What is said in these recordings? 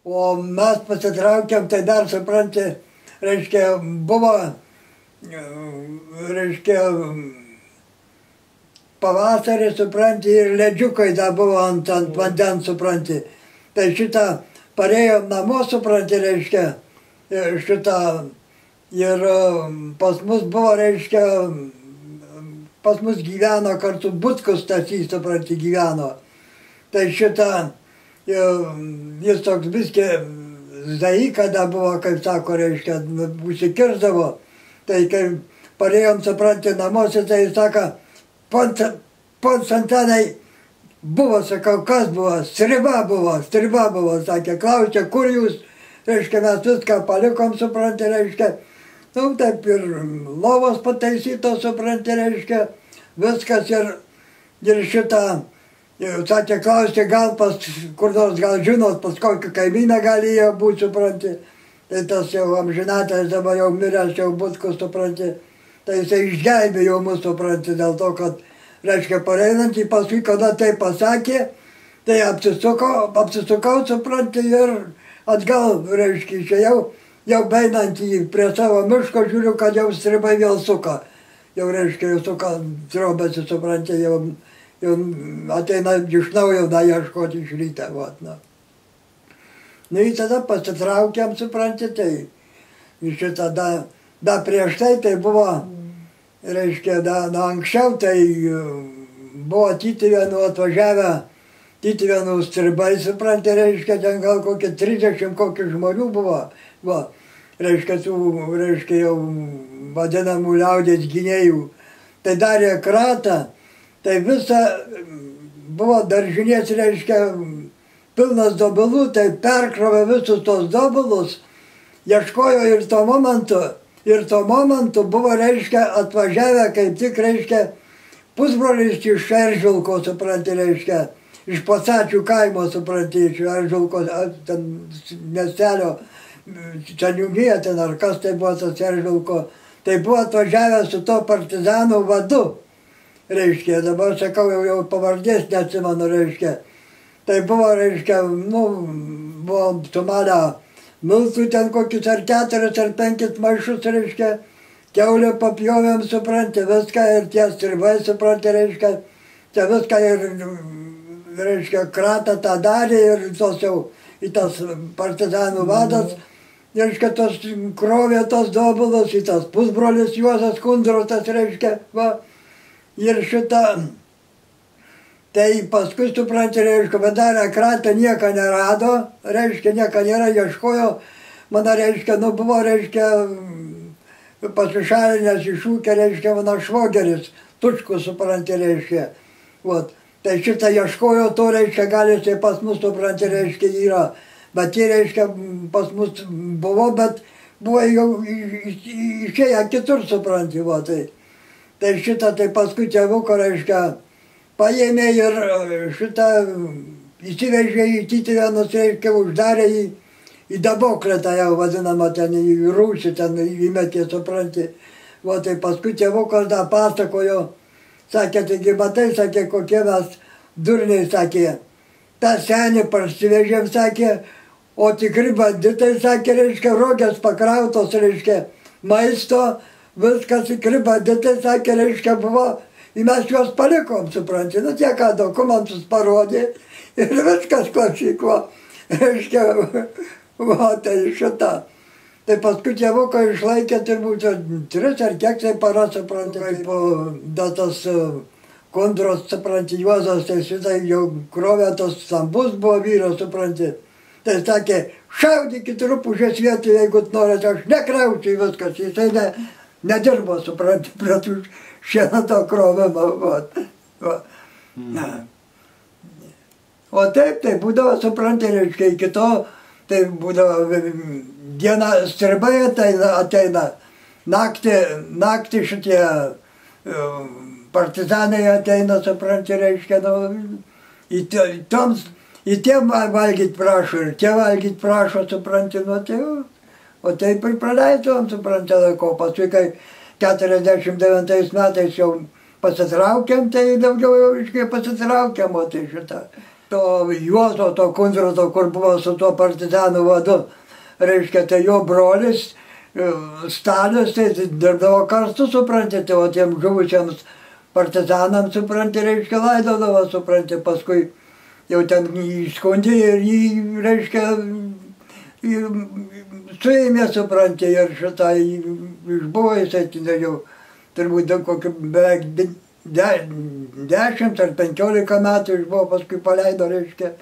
O mes pasitraukėm, tai dar supranti, reiškia, buvo, reiškia, pavasarį, supranti, ir ledžiukai dar buvo ant vandens, supranti. Tai šitą parėjom namo, supranti, reiškia, šitą, ir pas mus buvo, reiškia, pas mus gyveno kartu Butkus Stasys, supranti, gyveno. Tai šitą, jis toks biskė zaikada buvo, kaip sako, reiškia, užsikirsdavo. Tai kai parėjom, supranti, namuose, tai jis sako, pons Antanai buvo, sakau, kas buvo, striba buvo, sakė, klausė, kur jūs, reiškia, mes viską palikom, supranti, reiškia, nu, taip ir lovos pataisytos, supranti, reiškia, viskas ir šitą, sakė, klausė, gal pas kur nors, gal žinot, pas kokį kaimyną galėjo būti, supranti, tai tas jau amžinatės dabar jau miręs jau Butkus, supranti, tai jisai išgelbėjo mus, supranti, dėl to, kad, reiškia, pareinantį, paskui, kada tai pasakė, tai apsisukau, supranti, ir atgal, reiškia, išėjau, jau beinantį prie savo miško, žiūriu, kad jau stribai vėl suka. Jau, reiškia, jau suka, trobėsi, supranti, jau ateina iš naujo, ieškoti iš ryto, vat, na. Nu, ir tada pasitraukiam, supranti, tai šitą, da prieš tai buvo, reiškia, da anksčiau tai buvo Tytuvėnų atvažiavę, Tytuvėnų stribai, supranti, reiškia, ten gal kokie 30 kokių žmonių buvo, va, reiškia, tų, reiškia, jau vadinamų liaudės gynėjų, tai darė kratą, tai visa buvo daržinės, reiškia, pilnas dobilų, tai perkrovė visus tos dobilus, ieškojo ir to momentu buvo, reiškia, atvažiavę, kaip tik, reiškia, pusbrolis iš Eržvilko, supranti, reiškia, iš Pasačių kaimo, supranti, iš Eržvilko, ten miestelio, Čaniugija ten, ar kas tai buvo tas Eržvilko, tai buvo atvažiavę su to partizanų vadu. Reiškia, dabar sakau, jau pavardės neatsimenu, reiškia. Tai buvo, reiškia, nu, buvo sumalę miltų ten kokius ar 4 ar 5 maišus, reiškia, kiaulę papjovėm, supranti, viską ir tie stribai, supranti, reiškia, čia viską ir, reiškia, kratą tą darė ir tos jau į tas partizanų vadas, reiškia, tos krovė tos dobilus, į tas pusbrolis Juozas Kundrotas, reiškia, va. Ir šitą, tai paskui, supranti, reiškia, bet darė kratą, nieko nerado, reiškia, nieko nėra, ieškojo, mano, reiškia, nu buvo, reiškia, pasišalinęs iš ūkio, reiškia, mano švogeris, Tučkus, supranti, reiškia, vat. Tai šitą ieškojo to, reiškia, gal jisai pas mus, supranti, reiškia, yra, bet jie, reiškia, pas mus buvo, bet buvo jau išėję kitur, supranti, va, tai. Tai šitą, tai paskui tėvuko, reiškia, paėmė ir šitą įsivežė į Tytuvėnus, reiškia, uždarė į daboklę, tą jau vadinamą ten, į rūsį, ten įmetė, supranti. Va, tai paskui tėvukas dar pasakojo, sakė, taigi matai, sakė, kokie mes durniai, sakė, tą senį parsivežėm, sakė, o tikri banditai, sakė, reiškia, rogės pakrautos, reiškia, maisto, viskas tikri banditai, sakė, reiškia, buvo, ir mes juos palikom, supranti, nu tie ką dokumentus parodė ir viskas klausyklo, reiškia, va, tai šitą. Tai paskui tėvuką išlaikė turbūt 3 ar kiek tai para, supranti, kaip tas Kundros, supranti, Juozas, tai šitą jau krovė tos stambus buvo vyras, supranti. Tai sakė, šaudykit rupūžės vietą, jeigu norite, aš nekrausiu viskas, jisai nedirbo, supranti, prie tų šieno to krovimo, va. O taip, tai būdavo, supranti, reiškia, iki to, tai būdavo dieną stribai ateina, naktį šitie partizanai ateina, supranti, reiškia, nu, į tiem valgyti prašo ir tie valgyti prašo, supranti, nu, tai o taip ir praleidom, supranti, laiko. Paskui, kai 49 metais jau pasitraukėm, tai daugiau jau iškai pasitraukėm, o tai šitą. to Juozo, to Kundroto, kur buvo su tuo partizanų vadu, reiškia, tai jo brolis, Stalius, tai dirbdavo kartu, suprantate, o tiem žuvusiams partizanams, suprantate, reiškia, laidodavo, suprantate, paskui jau ten įskundė ir jį, reiškia, suėmė, suprantate, ir šitą išbuvo, jisai jau turbūt kokį beveik 10 ar 15 metų išbuvo, paskui paleido, reiškia,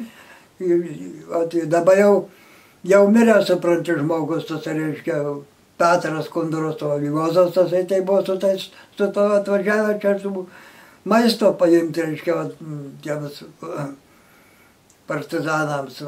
dabar jau mirė, suprantate, žmogus, tas, reiškia, Petras Kundros, o Juozas, tai buvo su to atvažiavę čia su maisto paimti, reiškia, tiems partizanams.